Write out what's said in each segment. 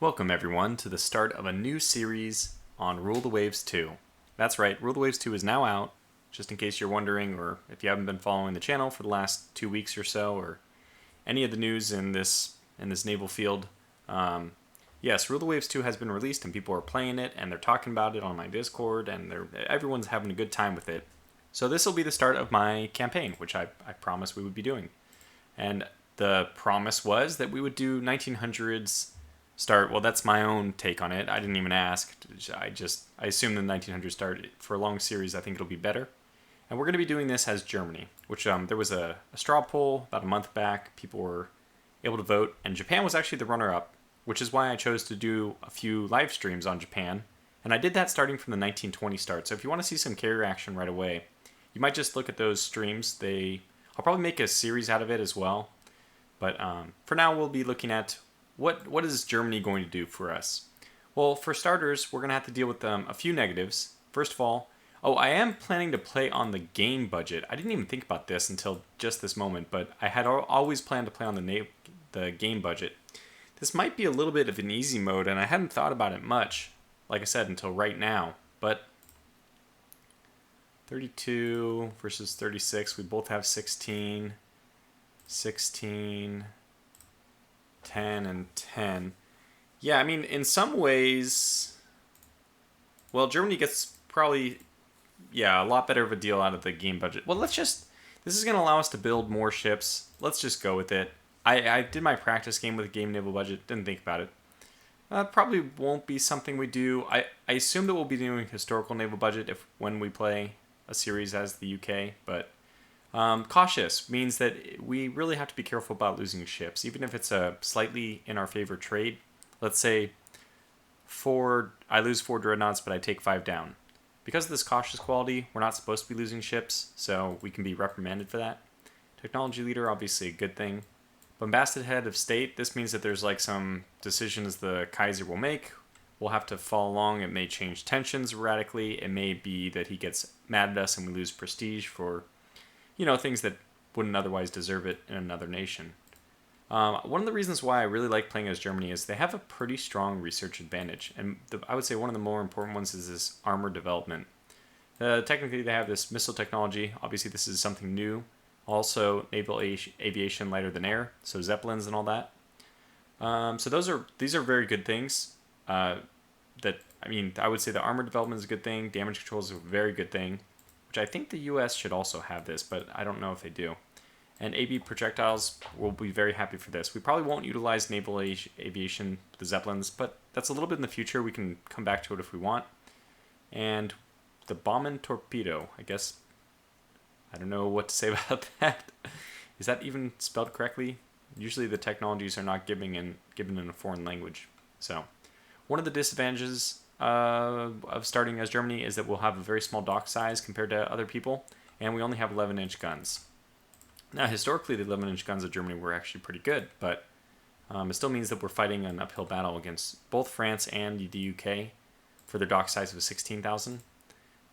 Welcome everyone to the start of a new series on Rule the Waves 2. That's right, Rule the Waves 2 is now out, just in case you're wondering, or if you haven't been following the channel for the last 2 weeks or so, or any of the news in this naval field. Yes, Rule the Waves 2 has been released and people are playing it and they're talking about it on my Discord and everyone's having a good time with it. So this will be the start of my campaign, which I promised we would be doing. And the promise was that we would do 1900s start. Well, that's my own take on it. I didn't even ask. I assume the 1900s start. For a long series, I think it'll be better. And we're going to be doing this as Germany, which there was a straw poll about a month back. People were able to vote, and Japan was actually the runner-up, which is why I chose to do a few live streams on Japan. And I did that starting from the 1920 start. So if you want to see some carrier action right away, you might just look at those streams. I'll probably make a series out of it as well. But for now, we'll be looking at what is Germany going to do for us? Well, for starters, we're going to have to deal with a few negatives. First of all, I am planning to play on the game budget. I didn't even think about this until just this moment, but I had always planned to play on the game budget. This might be a little bit of an easy mode, and I hadn't thought about it much, like I said, until right now. But 32 versus 36, we both have 16, 16... 10 and 10. Yeah, I mean, in some ways, well, Germany gets probably, a lot better of a deal out of the game budget. Well, this is going to allow us to build more ships. Let's just go with it. I did my practice game with a game naval budget, didn't think about it. Probably won't be something we do. I assume that we'll be doing historical naval budget when we play a series as the UK, but cautious means that we really have to be careful about losing ships, even if it's a slightly in our favor trade. Let's say I lose 4 dreadnoughts, but I take 5 down. Because of this cautious quality, we're not supposed to be losing ships, so we can be reprimanded for that. Technology leader, obviously a good thing. Bombasted head of state, this means that there's like some decisions the Kaiser will make. We'll have to follow along. It may change tensions radically. It may be that he gets mad at us and we lose prestige for things that wouldn't otherwise deserve it in another nation. One of the reasons why I really like playing as Germany is they have a pretty strong research advantage. And I would say one of the more important ones is this armor development. Technically, they have this missile technology. Obviously, this is something new. Also, naval aviation lighter than air, so Zeppelins and all that. So these are very good things. I would say the armor development is a good thing. Damage control is a very good thing. I think the US should also have this, but I don't know if they do. And AB projectiles will be very happy for this. We probably won't utilize naval aviation, the Zeppelins, but that's a little bit in the future. We can come back to it if we want. And the bomb and torpedo, I guess, I don't know what to say about that. Is that even spelled correctly? Usually the technologies are not given in a foreign language. So one of the disadvantages of starting as Germany is that we'll have a very small dock size compared to other people, and we only have 11-inch guns. Now, historically, the 11-inch guns of Germany were actually pretty good, but it still means that we're fighting an uphill battle against both France and the UK for their dock size of 16,000,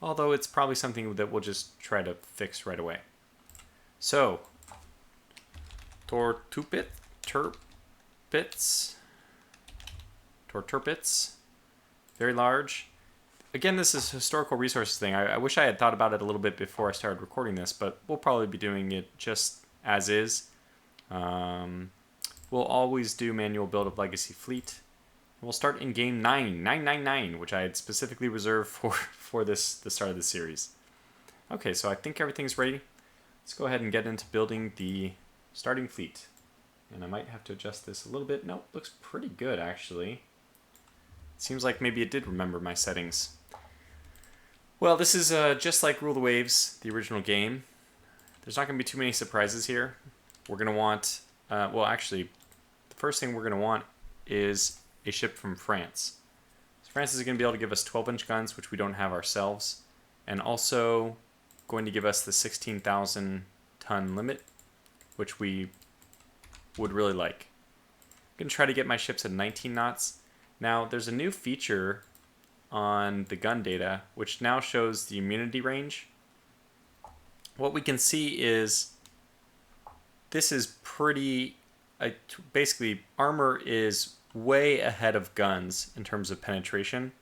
although it's probably something that we'll just try to fix right away. So, Torpedoes. Very large. Again, this is a historical resources thing. I wish I had thought about it a little bit before I started recording this, but we'll probably be doing it just as is. We'll always do manual build of Legacy Fleet. We'll start in game 999, which I had specifically reserved for the start of the series. Okay, so I think everything's ready. Let's go ahead and get into building the starting fleet. And I might have to adjust this a little bit. Nope, looks pretty good actually. Seems like maybe it did remember my settings. Well, this is just like Rule the Waves, the original game. There's not going to be too many surprises here. We're going to want, the first thing we're going to want is a ship from France. So France is going to be able to give us 12-inch guns, which we don't have ourselves, and also going to give us the 16,000-ton limit, which we would really like. I'm going to try to get my ships at 19 knots. Now, there's a new feature on the gun data, which now shows the immunity range. What we can see is this is pretty basically armor is way ahead of guns in terms of penetration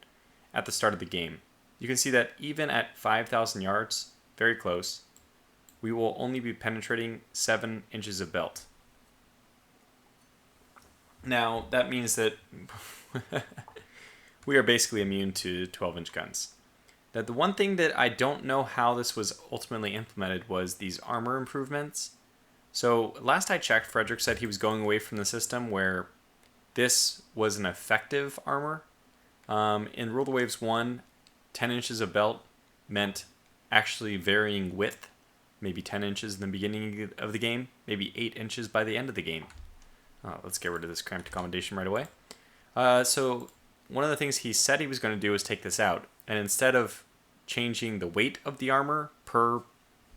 at the start of the game. You can see that even at 5,000 yards, very close, we will only be penetrating 7 inches of belt. Now, that means that we are basically immune to 12-inch guns. Now, the one thing that I don't know how this was ultimately implemented was these armor improvements. So last I checked, Frederick said he was going away from the system where this was an effective armor. In Rule the Waves 1, 10 inches of belt meant actually varying width, maybe 10 inches in the beginning of the game, maybe 8 inches by the end of the game. Let's get rid of this cramped accommodation right away. So one of the things he said he was going to do is take this out. And instead of changing the weight of the armor per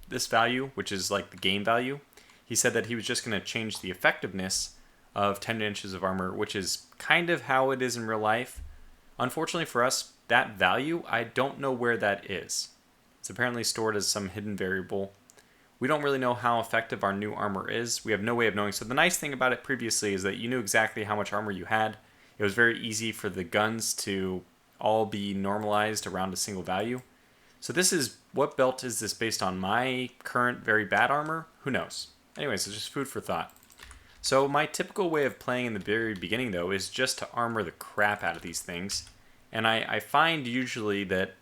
this value, which is like the game value, he said that he was just going to change the effectiveness of 10 inches of armor, which is kind of how it is in real life. Unfortunately for us, that value, I don't know where that is. It's apparently stored as some hidden variable. We don't really know how effective our new armor is. We have no way of knowing. So the nice thing about it previously is that you knew exactly how much armor you had. It was very easy for the guns to all be normalized around a single value. So this is, what belt is this based on? My current very bad armor? Who knows? Anyways, it's just food for thought. So my typical way of playing in the very beginning, though, is just to armor the crap out of these things. And I find usually that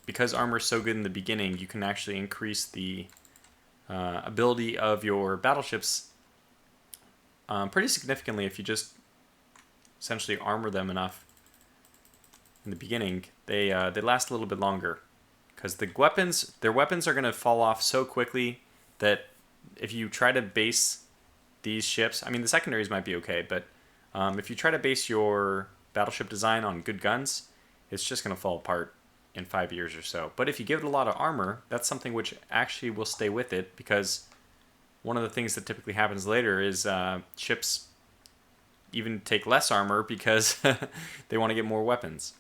because armor is so good in the beginning, you can actually increase the ability of your battleships pretty significantly if you just essentially armor them enough in the beginning. They last a little bit longer because their weapons are going to fall off so quickly that if you try to base these ships, I mean the secondaries might be okay, but if you try to base your battleship design on good guns, it's just going to fall apart in 5 years or so. But if you give it a lot of armor, that's something which actually will stay with it, because one of the things that typically happens later is ships even take less armor because they want to get more weapons.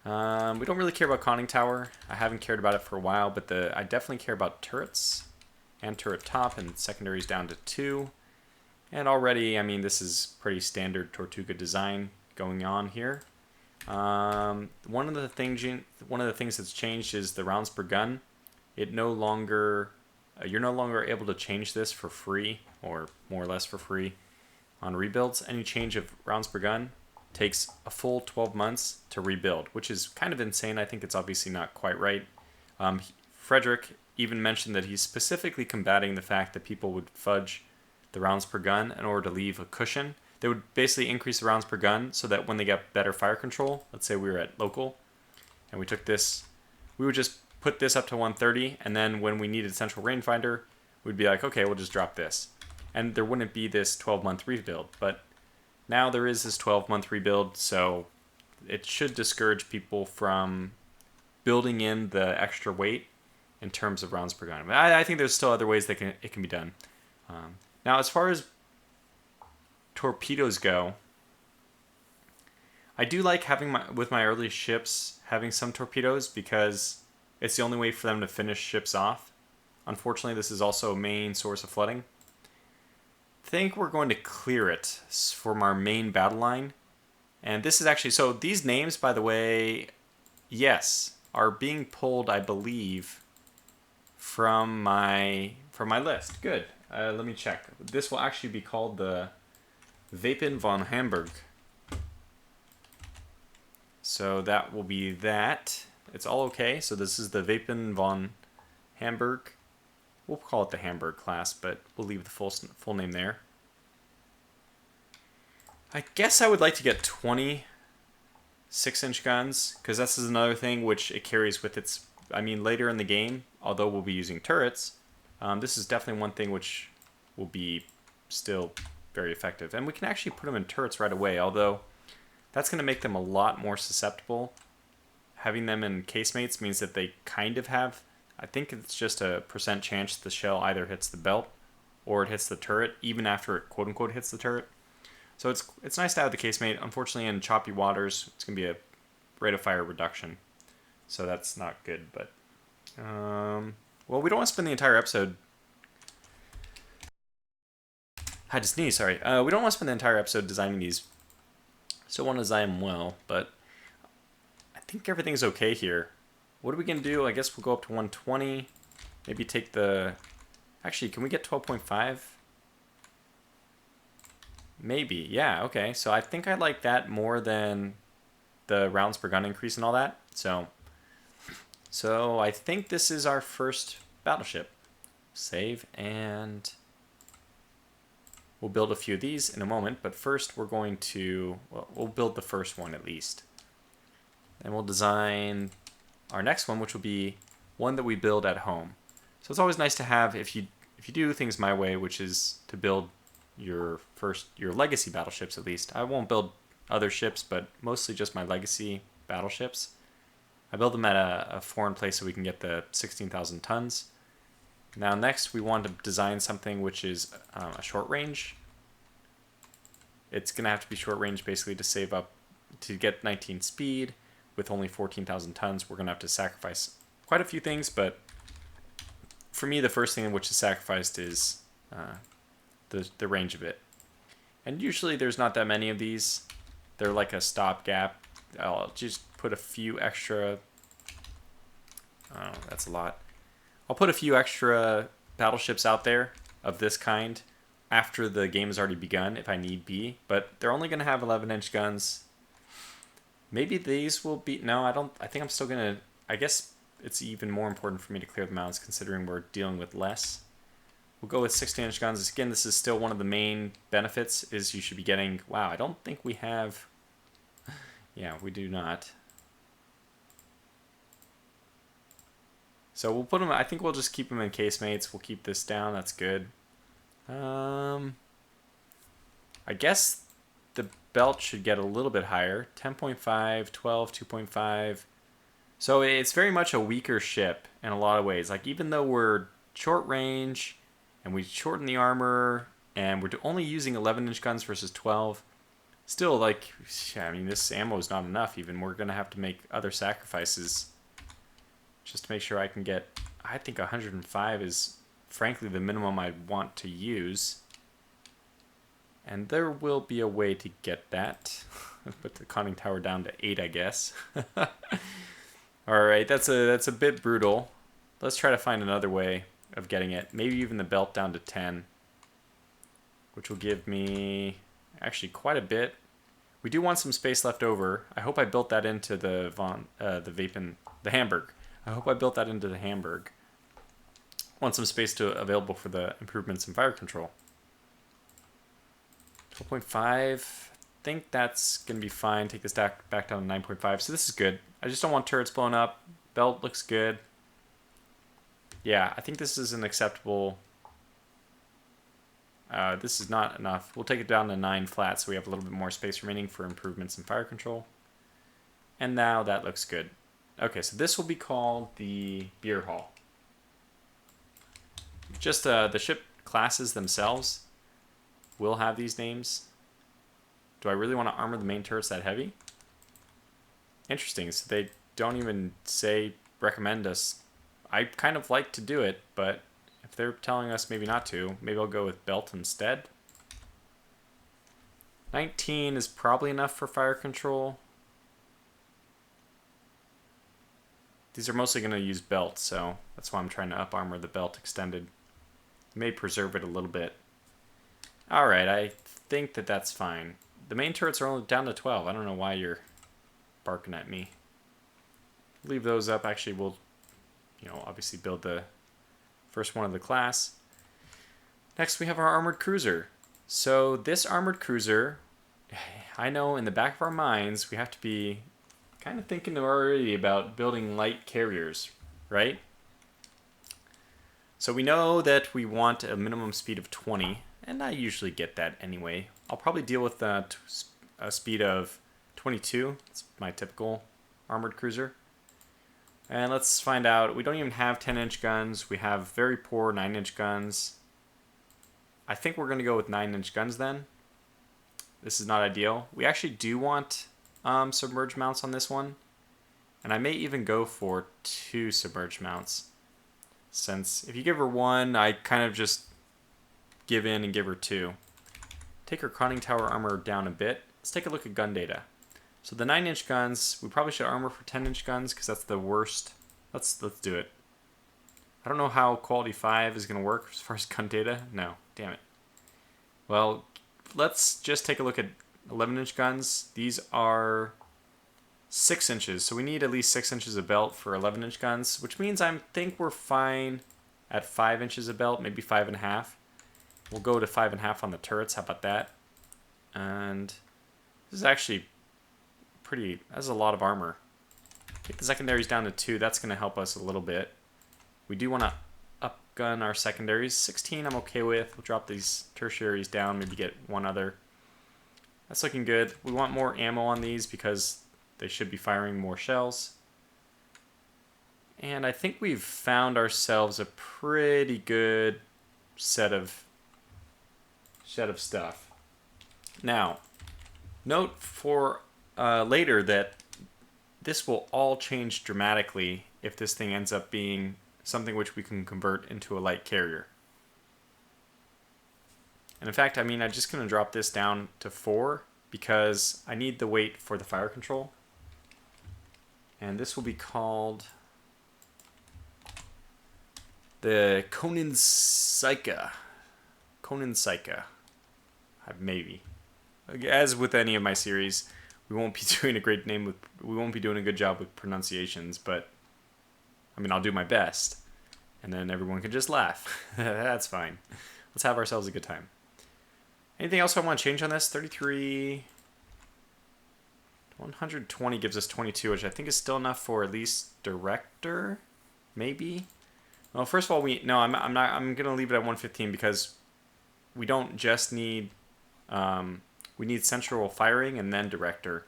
We don't really care about conning tower. I haven't cared about it for a while, but I definitely care about turrets and turret top, and secondaries down to 2. And already, I mean, this is pretty standard Tortuga design going on here. One of the things that's changed is the rounds per gun. You're no longer able to change this for free, or more or less for free, on rebuilds. Any change of rounds per gun takes a full 12 months to rebuild, which is kind of insane. I think it's obviously not quite right. Frederick even mentioned that he's specifically combating the fact that people would fudge the rounds per gun in order to leave a cushion. They would basically increase the rounds per gun so that when they got better fire control, let's say we were at local and we took this, we would just put this up to 130, and then when we needed central rangefinder, we'd be like, okay, we'll just drop this. And there wouldn't be this 12-month rebuild, but now there is this 12-month rebuild, so it should discourage people from building in the extra weight in terms of rounds per gun. But I think there's still other ways that it can be done. Now, as far as torpedoes go, I do like having with my early ships having some torpedoes because it's the only way for them to finish ships off. Unfortunately, this is also a main source of flooding. I think we're going to clear it from our main battle line. And this is actually, so these names, by the way, yes, are being pulled, I believe, from my list. Good. Let me check. This will actually be called the Wapen von Hamburg. So that will be that. It's all okay. So this is the Wapen von Hamburg. We'll call it the Hamburg class, but we'll leave the full name there. I guess I would like to get 20 6-inch guns, because this is another thing which it carries with its, I mean, later in the game, although we'll be using turrets, this is definitely one thing which will be still very effective. And we can actually put them in turrets right away, although that's going to make them a lot more susceptible. Having them in casemates means that they kind of have, I think it's just a % chance the shell either hits the belt or it hits the turret, even after it quote-unquote hits the turret. So it's nice to have the casemate. Unfortunately, in choppy waters, it's going to be a rate of fire reduction. So that's not good, but... well, we don't want to spend the entire episode... I had to sneeze, sorry. We don't want to spend the entire episode designing these Still want to design them well, but I think everything's okay here. What are we going to do? I guess we'll go up to 120. Maybe take the... Actually, can we get 12.5? Maybe. Yeah, okay. So I think I like that more than the rounds per gun increase and all that. So I think this is our first battleship. Save, and we'll build a few of these in a moment. But first we're going to... Well, we'll build the first one at least. And we'll design our next one, which will be one that we build at home. So it's always nice to have, if you do things my way, which is to build your legacy battleships at least. I won't build other ships, but mostly just my legacy battleships. I build them at a foreign place so we can get the 16,000 tons. Now next we want to design something which is a short range. It's going to have to be short range basically to save up, to get 19 speed with only 14,000 tons. We're going to have to sacrifice quite a few things, but for me the first thing which is sacrificed is the range of it. And usually there's not that many of these. They're like a stopgap. I'll just put a few extra... Oh, that's a lot. I'll put a few extra battleships out there of this kind after the game has already begun if I need be. But they're only going to have 11-inch guns. Maybe these will be... No, I don't... I think I'm still going to... I guess it's even more important for me to clear the mounts considering we're dealing with less. We'll go with 16-inch guns. Again, this is still one of the main benefits is you should be getting... Wow, I don't think we have... Yeah, we do not. So we'll put them... I think we'll just keep them in casemates. We'll keep this down. That's good. I guess the belt should get a little bit higher. 10.5, 12, 2.5. So it's very much a weaker ship in a lot of ways. Like, even though we're short range and we shorten the armor and we're only using 11-inch guns versus 12, still, like, I mean, this ammo is not enough even. We're going to have to make other sacrifices just to make sure I can get... I think 105 is, frankly, the minimum I want to use. And there will be a way to get that. Put the conning tower down to 8, I guess. Alright, that's a bit brutal. Let's try to find another way of getting it. Maybe even the belt down to 10. Which will give me actually quite a bit. We do want some space left over. I hope I built that into the Hamburg. I hope I built that into the Hamburg. Want some space available for the improvements in fire control. 12.5. I think that's going to be fine. Take this back down to 9.5. So this is good. I just don't want turrets blown up. Belt looks good. Yeah, I think this is an acceptable... this is not enough. We'll take it down to 9 flat so we have a little bit more space remaining for improvements in fire control. And now that looks good. Okay, so this will be called the beer hall. Just the ship classes themselves will have these names. Do I really want to armor the main turrets that heavy? Interesting, so they don't even recommend us. I kind of like to do it, but if they're telling us maybe not to, maybe I'll go with belt instead. 19 is probably enough for fire control. These are mostly going to use belt, so that's why I'm trying to up armor the belt extended. May preserve it a little bit. Alright, I think that's fine. The main turrets are only down to 12. I don't know why you're barking at me. Leave those up. Actually, we'll, obviously build the first one of the class. Next, we have our armored cruiser. So this armored cruiser, I know in the back of our minds, we have to be kind of thinking already about building light carriers, right? So we know that we want a minimum speed of 20, and I usually get that anyway. I'll probably deal with a speed of 22. It's my typical armored cruiser. And let's find out. We don't even have 10-inch guns. We have very poor 9-inch guns. I think we're going to go with 9-inch guns then. This is not ideal. We actually do want submerged mounts on this one. And I may even go for 2 submerged mounts. Since if you give her 1, I kind of just give in and give her 2. Take her conning tower armor down a bit. let's take a look at gun data. So the 9-inch guns, we probably should armor for 10-inch guns because that's the worst. Let's do it. I don't know how quality 5 is going to work as far as gun data. No, damn it. Well, let's just take a look at 11-inch guns. These are 6 inches, so we need at least 6 inches of belt for 11-inch guns, which means I think we're fine at 5 inches of belt, maybe 5.5. We'll go to 5.5 on the turrets. How about that? And this is actually pretty. That's a lot of armor. Take the secondaries down to 2. That's going to help us a little bit. We do want to upgun our secondaries. 16 I'm okay with. We'll drop these tertiaries down, maybe get one other. That's looking good. We want more ammo on these because they should be firing more shells. And I think we've found ourselves a pretty good set of stuff. Now, note for later that this will all change dramatically if this thing ends up being something which we can convert into a light carrier. And in fact, I mean, I'm just going to drop this down to 4 because I need the weight for the fire control. And this will be called the Konensaika. Maybe. As with any of my series, we won't be doing a good job with pronunciations, but I mean, I'll do my best. And then everyone can just laugh. That's fine. Let's have ourselves a good time. Anything else I want to change on this? 33. 120 gives us 22, which I think is still enough for at least director, maybe. Well, first of all, I'm gonna leave it at 115 because we don't just need we need central firing and then director.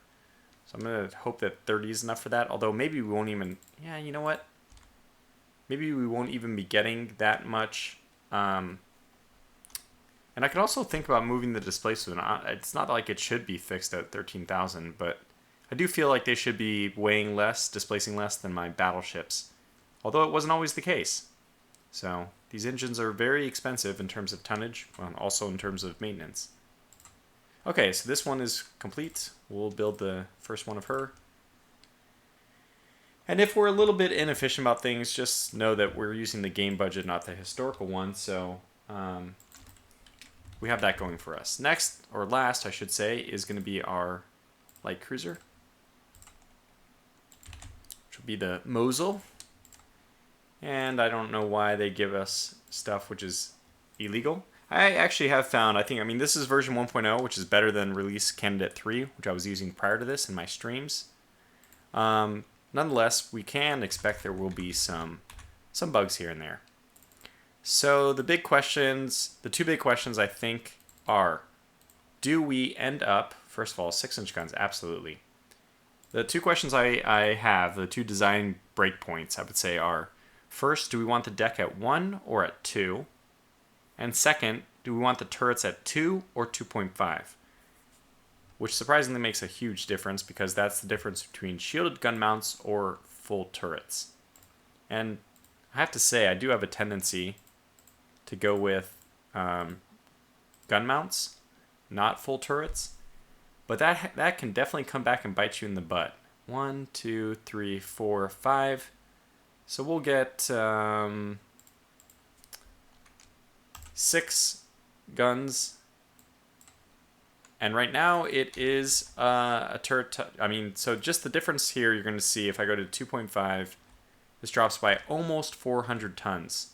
So I'm gonna hope that 30 is enough for that. Although maybe we won't even. Yeah, you know what? Maybe we won't even be getting that much. And I could also think about moving the displacement. It's not like it should be fixed at 13,000, but I do feel like they should be weighing less, displacing less than my battleships. Although it wasn't always the case. So these engines are very expensive in terms of tonnage, and also in terms of maintenance. Okay, so this one is complete. We'll build the first one of her. And if we're a little bit inefficient about things, just know that we're using the game budget, not the historical one. So we have that going for us. Next, or last, I should say, is going to be our light cruiser, which will be the Mosel. And I don't know why they give us stuff which is illegal. I actually have found, I mean, this is version 1.0, which is better than release candidate 3, which I was using prior to this in my streams. Nonetheless, we can expect there will be some bugs here and there. So the two big questions I think are, do we end up, first of all, 6-inch guns? Absolutely. The two questions I have, the two design breakpoints, I would say, are, first, do we want the deck at 1 or at 2? And second, do we want the turrets at 2 or 2.5? Which surprisingly makes a huge difference because that's the difference between shielded gun mounts or full turrets. And I have to say, I do have a tendency to go with gun mounts, not full turrets. But that can definitely come back and bite you in the butt. 1, 2, 3, 4, 5. So we'll get 6 guns. And right now it is a turret. So just the difference here you're going to see if I go to 2.5, this drops by almost 400 tons,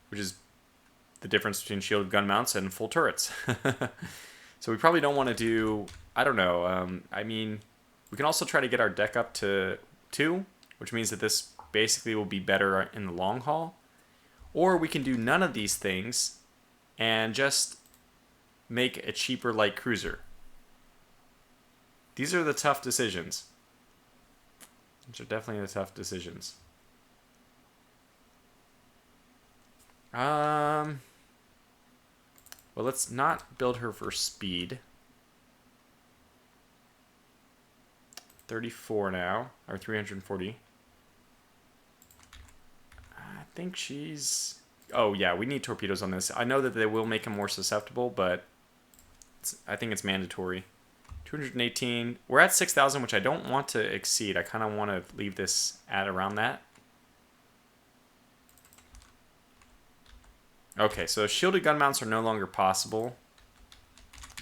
which is the difference between shielded gun mounts and full turrets. So we probably don't want to do, I don't know, we can also try to get our deck up to 2, which means that this basically will be better in the long haul. Or we can do none of these things and just make a cheaper light cruiser. These are the tough decisions. These are definitely the tough decisions. Well, let's not build her for speed. 34 now, or 340. I think she's... Oh, yeah, we need torpedoes on this. I know that they will make them more susceptible, but I think it's mandatory. 218. We're at 6,000, which I don't want to exceed. I kind of want to leave this at around that. Okay, so shielded gun mounts are no longer possible.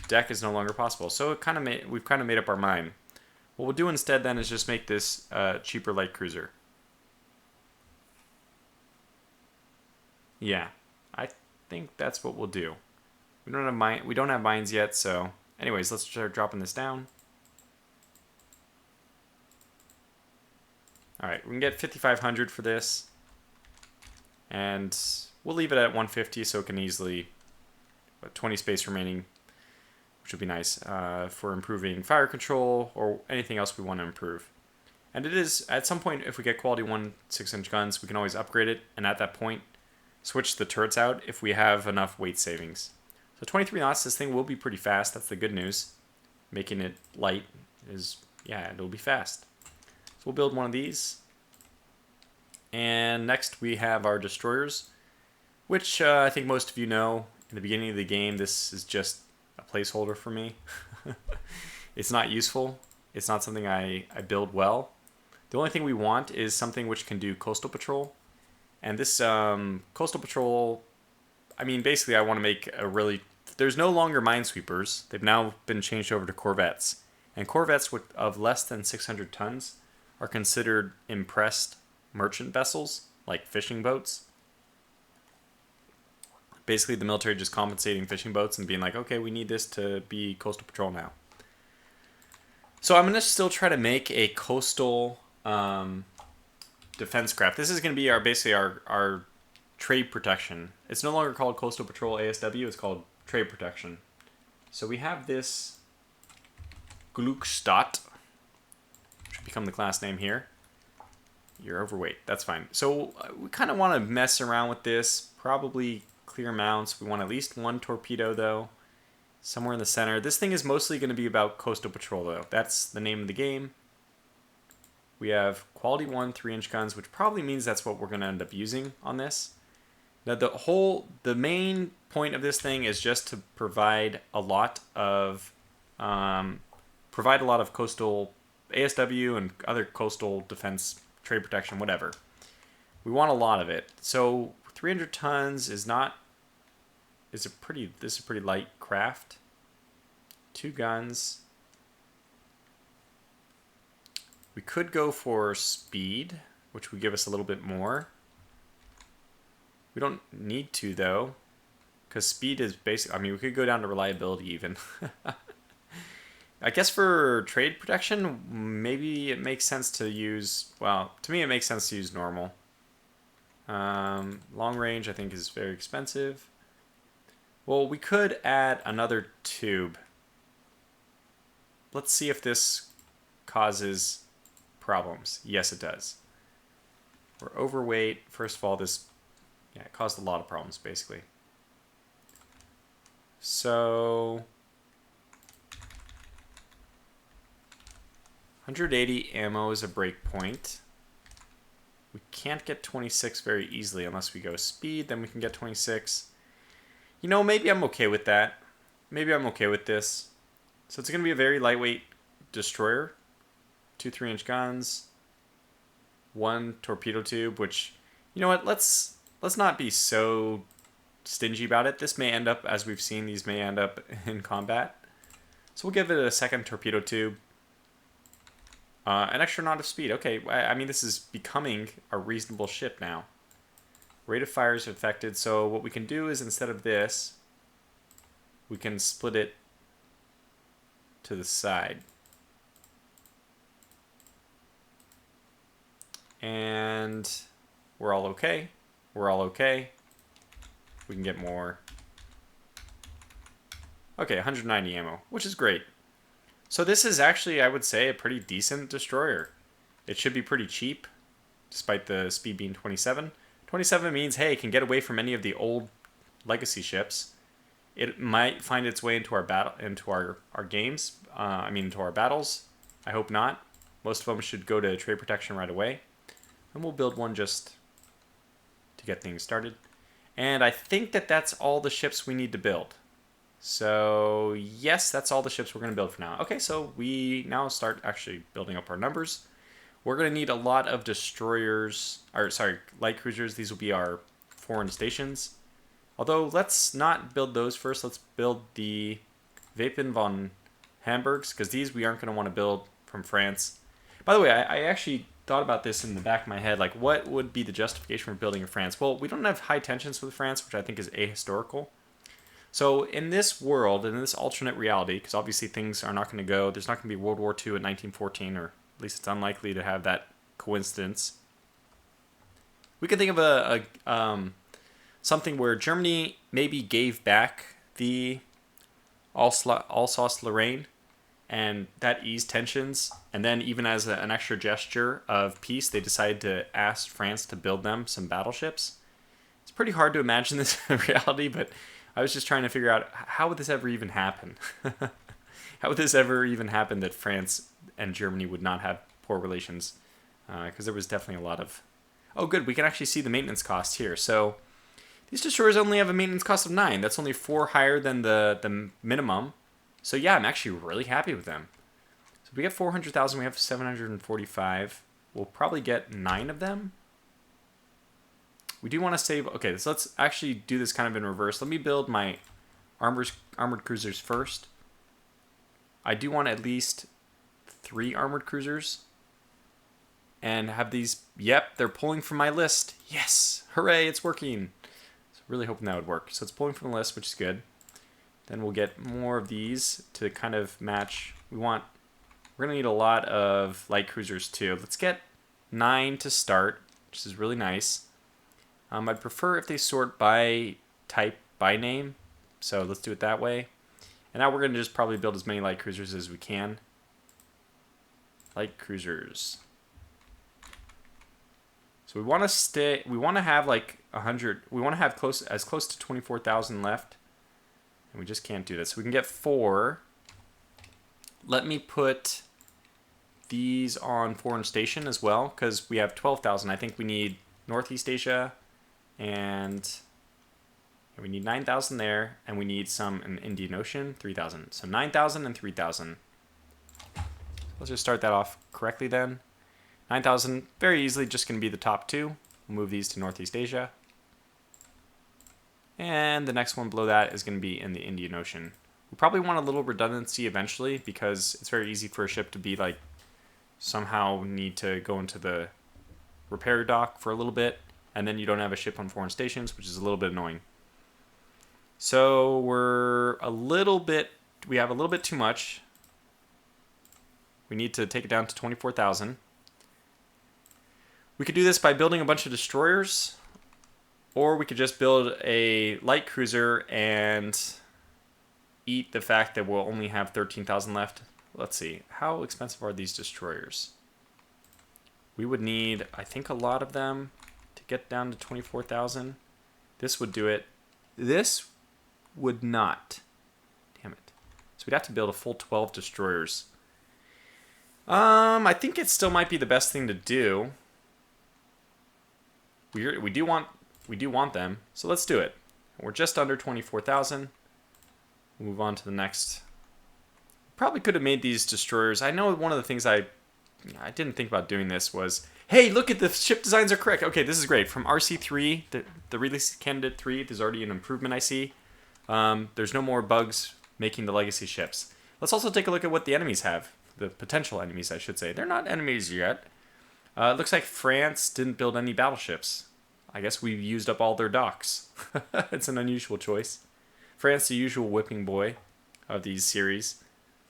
Deck is no longer possible. So we've kind of made up our mind. What we'll do instead then is just make this cheaper light cruiser. Yeah, I think that's what we'll do. We don't have mines yet, so anyways, let's start dropping this down. All right, we can get 5,500 for this, and we'll leave it at 150 so it can easily 20 space remaining, which would be nice for improving fire control or anything else we want to improve. And it is at some point, if we get quality 1 6-inch guns, we can always upgrade it, and at that point switch the turrets out if we have enough weight savings. So 23 knots, this thing will be pretty fast. That's the good news. Making it light is, yeah, it'll be fast. So we'll build one of these. And next we have our destroyers, which I think most of you know. In the beginning of the game, this is just a placeholder for me. It's not useful. It's not something I build well. The only thing we want is something which can do coastal patrol. And this coastal patrol, I mean, basically I want to make a really... There's no longer minesweepers. They've now been changed over to corvettes. And corvettes of less than 600 tons are considered impressed merchant vessels, like fishing boats. Basically, the military just compensating fishing boats and being like, okay, we need this to be coastal patrol now. So I'm going to still try to make a coastal defense craft. This is going to be basically our trade protection. It's no longer called Coastal Patrol ASW, it's called Trade Protection. So we have this Glückstadt, which will become the class name here. You're overweight, that's fine. So we kind of want to mess around with this, probably clear mounts. We want at least one torpedo though, somewhere in the center. This thing is mostly going to be about coastal patrol though. That's the name of the game. We have quality 1 3-inch guns, which probably means that's what we're going to end up using on this. Now the main point of this thing is just to provide a lot of coastal ASW and other coastal defense, trade protection, whatever. We want a lot of it. So 300 tons is this is a pretty light craft. 2 guns. We could go for speed, which would give us a little bit more. We don't need to, though, because speed is basic. I mean, we could go down to reliability even. I guess for trade protection, maybe it makes sense to use, well, to me it makes sense to use normal. Long range, I think, is very expensive. Well, we could add another tube. Let's see if this causes problems. Yes, it does. We're overweight. First of all, it caused a lot of problems, basically. So 180 ammo is a break point. We can't get 26 very easily unless we go speed, then we can get 26. You know, maybe I'm okay with that. Maybe I'm okay with this. So it's going to be a very lightweight destroyer. 2 3-inch guns. 1 torpedo tube, which, you know what, let's not be so stingy about it. This may end up, as we've seen, these may end up in combat. So we'll give it a 2nd torpedo tube. An extra knot of speed. Okay, I mean, this is becoming a reasonable ship now. Rate of fire is affected, so what we can do is instead of this, we can split it to the side. And we're all okay. We're all okay. We can get more. Okay, 190 ammo, which is great. So this is actually, I would say, a pretty decent destroyer. It should be pretty cheap, despite the speed being 27. 27 means, hey, it can get away from any of the old legacy ships. It might find its way into our games. Into our battles. I hope not. Most of them should go to trade protection right away. And we'll build one just to get things started. And I think that's all the ships we need to build. So yes, that's all the ships we're going to build for now. Okay, so we now start actually building up our numbers. We're going to need a lot of destroyers, or sorry, light cruisers. These will be our foreign stations. Although, let's not build those first. Let's build the Wapen von Hamburgs, because these we aren't going to want to build from France. By the way, I actually thought about this in the back of my head. Like, what would be the justification for building in France? Well, we don't have high tensions with France, which I think is ahistorical. So in this world, in this alternate reality, because obviously things are not going to go, there's not going to be World War II in 1914, or at least it's unlikely to have that coincidence. We can think of something where Germany maybe gave back the Alsace-Lorraine, and that eased tensions. And then even as an extra gesture of peace, they decided to ask France to build them some battleships. It's pretty hard to imagine this in reality, but I was just trying to figure out, how would this ever even happen? How would this ever even happen that France and Germany would not have poor relations? Because there was definitely a lot of... Oh, good. We can actually see the maintenance cost here. So these destroyers only have a maintenance cost of 9. That's only 4 higher than the minimum. So yeah, I'm actually really happy with them. So we get 400,000. We have 745. We'll probably get 9 of them. We do want to save... Okay, so let's actually do this kind of in reverse. Let me build my armored cruisers first. I do want at least 3 armored cruisers. And have these... Yep, they're pulling from my list. Yes! Hooray, it's working. So really hoping that would work. So it's pulling from the list, which is good. Then we'll get more of these to kind of match. We're going to need a lot of light cruisers too. Let's get 9 to start, which is really nice. I'd prefer if they sort by type, by name. So let's do it that way. And now we're going to just probably build as many light cruisers as we can. Light cruisers. So we want to have like 100, we want to have as close to 24,000 left. And we just can't do this. So we can get 4. Let me put these on foreign station as well, because we have 12,000. I think we need Northeast Asia, and we need 9,000 there, and we need some in Indian Ocean, 3,000. So 9,000 and 3,000. Let's just start that off correctly then. 9,000, very easily just going to be the top 2. We'll move these to Northeast Asia. And the next one below that is going to be in the Indian Ocean. We probably want a little redundancy eventually, because it's very easy for a ship to be like, somehow need to go into the repair dock for a little bit, and then you don't have a ship on foreign stations, which is a little bit annoying. So we have a little bit too much. We need to take it down to 24,000. We could do this by building a bunch of destroyers, or we could just build a light cruiser and eat the fact that we'll only have 13,000 left. Let's see. How expensive are these destroyers? We would need, I think, a lot of them to get down to 24,000. This would do it. This would not. Damn it. So we'd have to build a full 12 destroyers. I think it still might be the best thing to do. We do want them, so let's do it. We're just under 24,000. We'll move on to the next. Probably could have made these destroyers. I know one of the things I didn't think about doing this was, hey, look at the ship designs are correct. Okay, this is great. From RC3, the release candidate 3, there's already an improvement I see. There's no more bugs making the legacy ships. Let's also take a look at what the enemies have. The potential enemies, I should say. They're not enemies yet. It looks like France didn't build any battleships. I guess we used up all their docks. It's an unusual choice. France, the usual whipping boy of these series.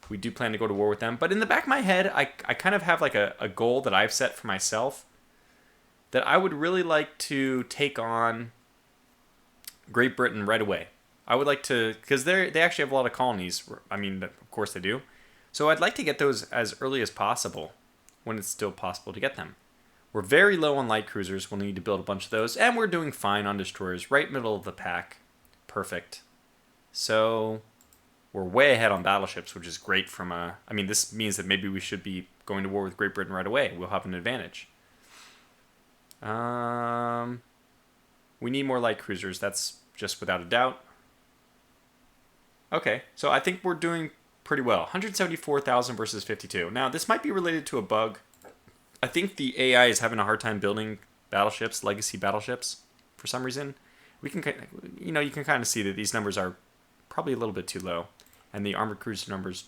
We do plan to go to war with them. But in the back of my head, I kind of have like a goal that I've set for myself, that I would really like to take on Great Britain right away. I would like to, because they actually have a lot of colonies. I mean, of course they do. So I'd like to get those as early as possible, when it's still possible to get them. We're very low on light cruisers. We'll need to build a bunch of those. And we're doing fine on destroyers. Right middle of the pack. Perfect. So we're way ahead on battleships, which is great from a... I mean, this means that maybe we should be going to war with Great Britain right away. We'll have an advantage. We need more light cruisers. That's just without a doubt. Okay, so I think we're doing pretty well. 174,000 versus 52. Now, this might be related to a bug. I think the AI is having a hard time building battleships, legacy battleships, for some reason. We can, you can kind of see that these numbers are probably a little bit too low, and the armored cruiser numbers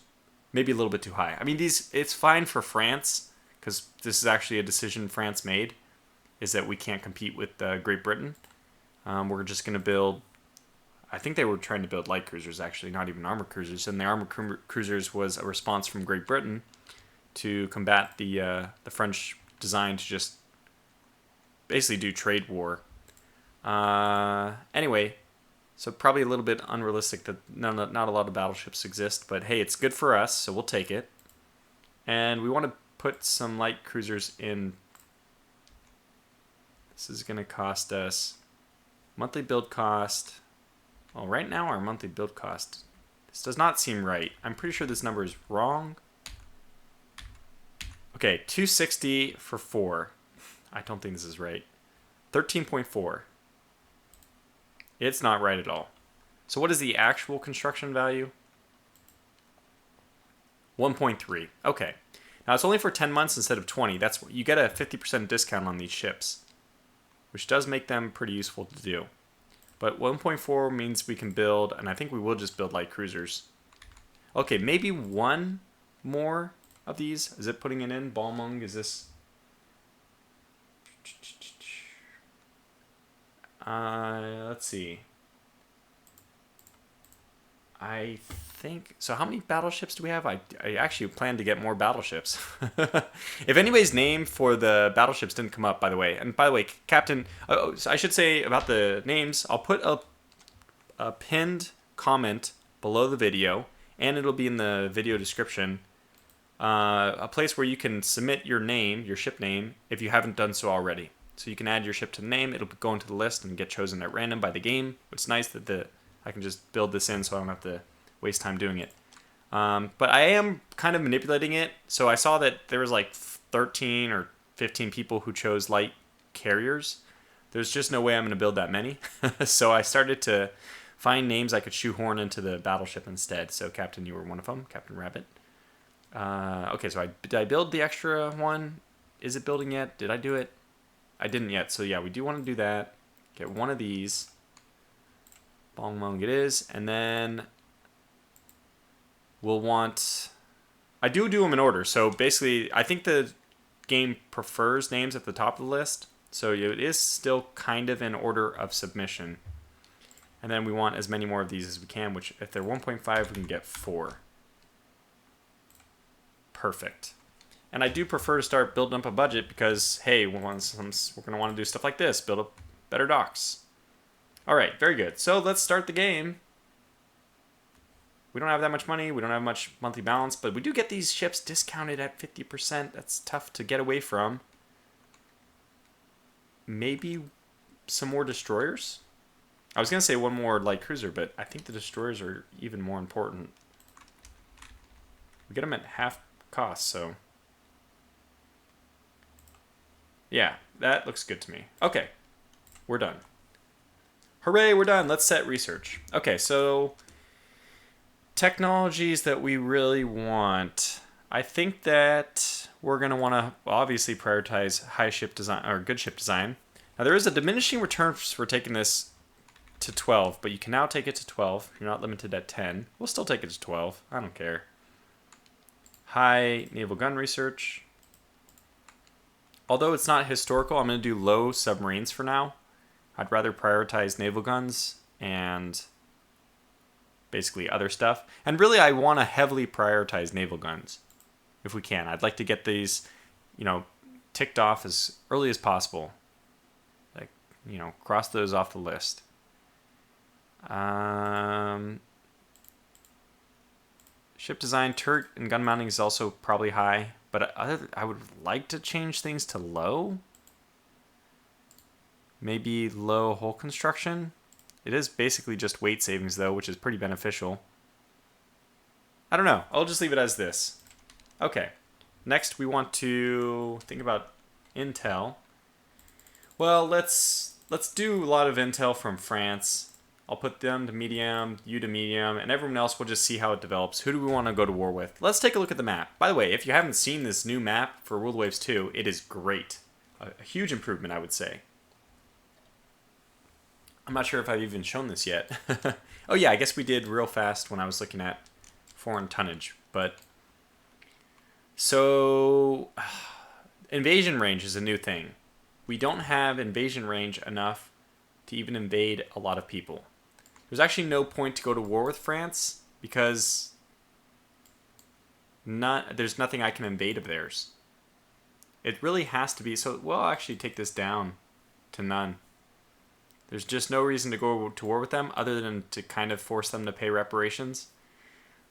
maybe a little bit too high. I mean, it's fine for France because this is actually a decision France made, is that we can't compete with Great Britain. We're just going to build. I think they were trying to build light cruisers, actually, not even armored cruisers. And the armored cruisers was a response from Great Britain to combat the French design to just basically do trade war. Anyway, so probably a little bit unrealistic that not a lot of battleships exist, but hey, it's good for us, so we'll take it. And we want to put some light cruisers in. This is going to cost us monthly build cost. Well, right now our monthly build cost, this does not seem right. I'm pretty sure this number is wrong. Okay, 260 for 4. I don't think this is right. 13.4. It's not right at all. So what is the actual construction value? 1.3. Okay. Now it's only for 10 months instead of 20. That's you get a 50% discount on these ships, which does make them pretty useful to do. But 1.4 means we can build, and I think we will just build light cruisers. Okay, maybe one more of these. Is it putting it in? Balmung, is this? Let's see. I think so. How many battleships do we have? I actually plan to get more battleships. If anybody's name for the battleships didn't come up, by the way, and by the way, Captain, so I should say about the names, I'll put a pinned comment below the video, and it'll be in the video description. A place where you can submit your name, your ship name, if you haven't done so already. So you can add your ship to the name. It'll go into the list and get chosen at random by the game. It's nice that I can just build this in so I don't have to waste time doing it. But I am kind of manipulating it. So I saw that there was like 13 or 15 people who chose light carriers. There's just no way I'm going to build that many. So I started to find names I could shoehorn into the battleship instead. So Captain, you were one of them, Captain Rabbit. Okay, so did I build the extra one? Is it building yet? Did I do it? I didn't yet. So yeah, we do want to do that. Get one of these. Bong Mong it is. And then we'll want... I do them in order. So basically, I think the game prefers names at the top of the list. So it is still kind of in order of submission. And then we want as many more of these as we can, which if they're 1.5, we can get 4. Perfect. And I do prefer to start building up a budget because, hey, we're going to want to do stuff like this, build up better docks. All right, very good. So let's start the game. We don't have that much money. We don't have much monthly balance, but we do get these ships discounted at 50%. That's tough to get away from. Maybe some more destroyers? I was going to say one more light cruiser, but I think the destroyers are even more important. We get them at half cost, so... yeah, that looks good to me. Okay, we're done. Hooray, we're done. Let's set research. Okay, so technologies that we really want. I think that we're going to want to obviously prioritize high ship design or good ship design. Now there is a diminishing return for taking this to 12, but you can now take it to 12. You're not limited at 10. We'll still take it to 12. I don't care. High naval gun research. Although it's not historical, I'm going to do low submarines for now. I'd rather prioritize naval guns and basically other stuff. And really, I want to heavily prioritize naval guns if we can. I'd like to get these, ticked off as early as possible. Like, cross those off the list. Ship design, turret, and gun mounting is also probably high. But I would like to change things to low. Maybe low hull construction. It is basically just weight savings, though, which is pretty beneficial. I don't know. I'll just leave it as this. Okay. Next, we want to think about intel. Well, let's do a lot of intel from France. I'll put them to medium, you to medium, and everyone else will just see how it develops. Who do we want to go to war with? Let's take a look at the map. By the way, if you haven't seen this new map for World Waves 2, it is great. A huge improvement, I would say. I'm not sure if I've even shown this yet. Oh yeah, I guess we did real fast when I was looking at foreign tonnage. But so invasion range is a new thing. We don't have invasion range enough to even invade a lot of people. There's actually no point to go to war with France because there's nothing I can invade of theirs. It really has to be, so we'll actually take this down to none. There's just no reason to go to war with them other than to kind of force them to pay reparations.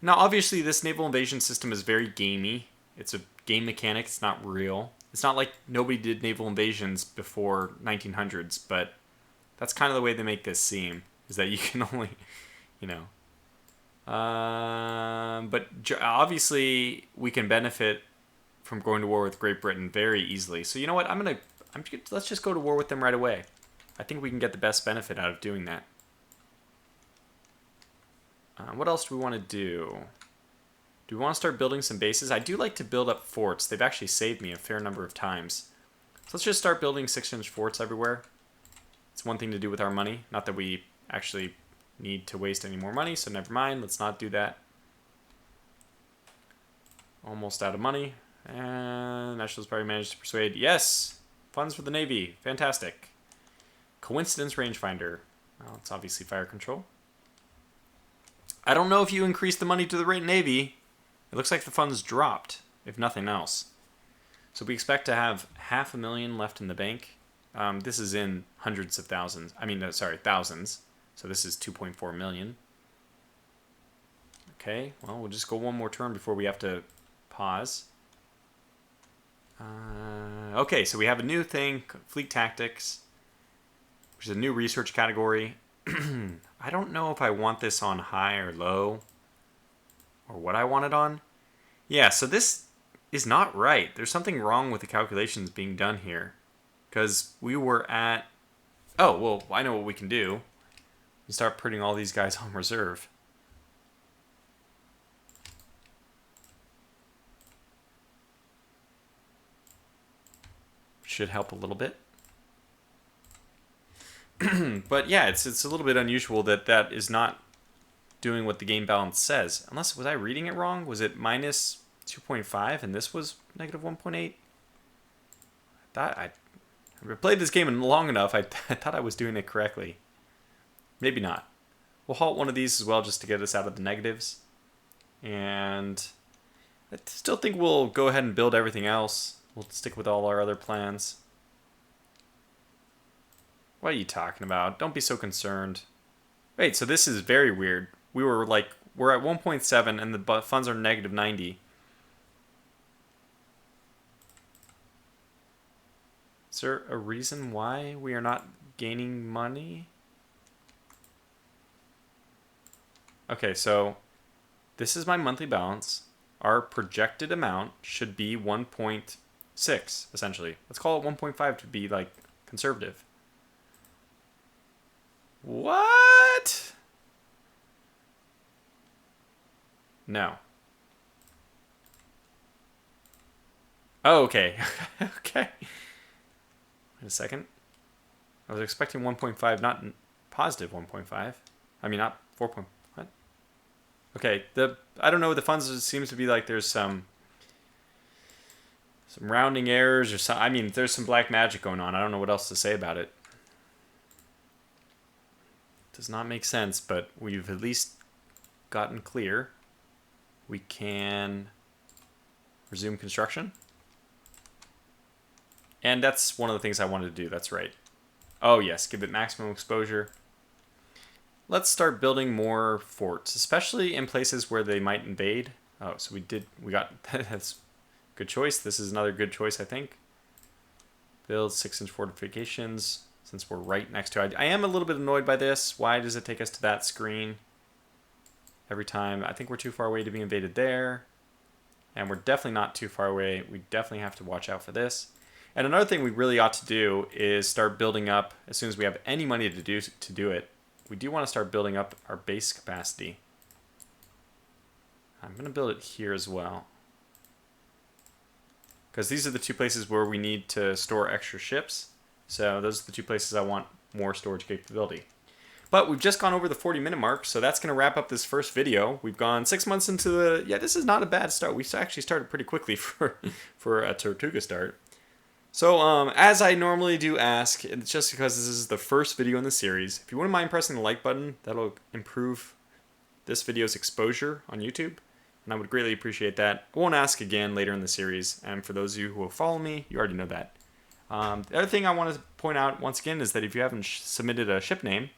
Now, obviously, this naval invasion system is very gamey. It's a game mechanic. It's not real. It's not like nobody did naval invasions before 1900s, but that's kind of the way they make this seem, is that you can only, you know. But obviously, we can benefit from going to war with Great Britain very easily. So you know what? Let's just go to war with them right away. I think we can get the best benefit out of doing that. What else do we want to do? Do we want to start building some bases? I do like to build up forts. They've actually saved me a fair number of times. So let's just start building 6-inch forts everywhere. It's one thing to do with our money. Not that we actually need to waste any more money, so never mind. Let's not do that. Almost out of money. And National's Party managed to persuade, yes, funds for the Navy. Fantastic. Coincidence rangefinder. Well, it's obviously fire control. I don't know if you increase the money to the Navy. It looks like the funds dropped, if nothing else. So we expect to have $500,000 left in the bank. This is in hundreds of thousands. Thousands. So this is 2.4 million. Okay, well, we'll just go one more turn before we have to pause. Okay, so we have a new thing, Fleet Tactics, which is a new research category. I don't know if I want this on high or low, or what I want it on. Yeah, so this is not right. There's something wrong with the calculations being done here. Because we were at... Oh, well, I know what we can do. We start putting all these guys on reserve. Should help a little bit. But yeah, it's a little bit unusual that is not doing what the game balance says. Unless, was I reading it wrong? Was it minus 2.5 and this was negative 1.8? I've played this game long enough, I thought I was doing it correctly. Maybe not. We'll halt one of these as well just to get us out of the negatives. And I still think we'll go ahead and build everything else. We'll stick with all our other plans. What are you talking about? Don't be so concerned. Wait, so this is very weird. We're at 1.7 and the funds are negative 90. Is there a reason why we are not gaining money? Okay, so this is my monthly balance. Our projected amount should be 1.6, essentially. Let's call it 1.5 to be, like, conservative. What? No. Oh, okay. Okay. Wait a second. I was expecting 1.5, not positive 1.5. I mean, not 4. What? Okay. I don't know. The funds, it seems to be like there's some rounding errors or some. I mean, there's some black magic going on. I don't know what else to say about it. Does not make sense, but we've at least gotten clear. We can resume construction. And that's one of the things I wanted to do. That's right. Oh, yes. Give it maximum exposure. Let's start building more forts, especially in places where they might invade. Oh, so we got, that's a good choice. This is another good choice, I think. Build 6-inch fortifications since we're right next to it. I am a little bit annoyed by this. Why does it take us to that screen every time? I think we're too far away to be invaded there. And we're definitely not too far away. We definitely have to watch out for this. And another thing we really ought to do is start building up, as soon as we have any money to do it, we do want to start building up our base capacity. I'm going to build it here as well, because these are the two places where we need to store extra ships. So those are the two places I want more storage capability. But we've just gone over the 40-minute mark, so that's going to wrap up this first video. We've gone 6 months into the... Yeah, this is not a bad start. We actually started pretty quickly for a Tortuga start. So, as I normally do ask, it's just because this is the first video in the series, if you wouldn't mind pressing the like button, that'll improve this video's exposure on YouTube, and I would greatly appreciate that. I won't ask again later in the series, and for those of you who will follow me, you already know that. The other thing I want to point out once again is that if you haven't submitted a ship name,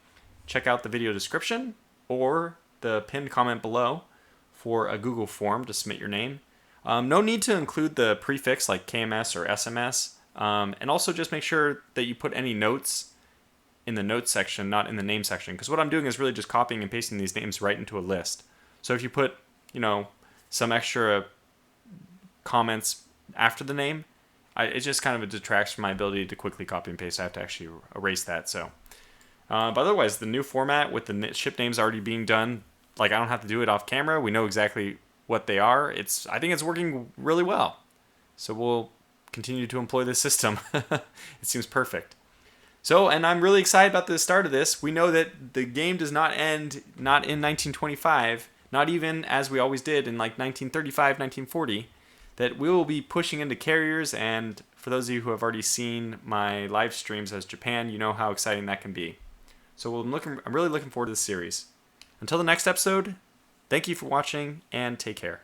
check out the video description or the pinned comment below for a Google form to submit your name. No need to include the prefix like KMS or SMS. And also just make sure that you put any notes in the notes section, not in the name section. Because what I'm doing is really just copying and pasting these names right into a list. So if you put, some extra comments after the name, it just kind of detracts from my ability to quickly copy and paste. I have to actually erase that, so... but otherwise, the new format with the ship names already being done, I don't have to do it off camera. We know exactly what they are. I think it's working really well. So we'll continue to employ this system. It seems perfect. So, and I'm really excited about the start of this. We know that the game does not end, not in 1925, not even as we always did in 1935, 1940, that we will be pushing into carriers, and for those of you who have already seen my live streams as Japan, you know how exciting that can be. So I'm really looking forward to this series. Until the next episode, thank you for watching, and take care.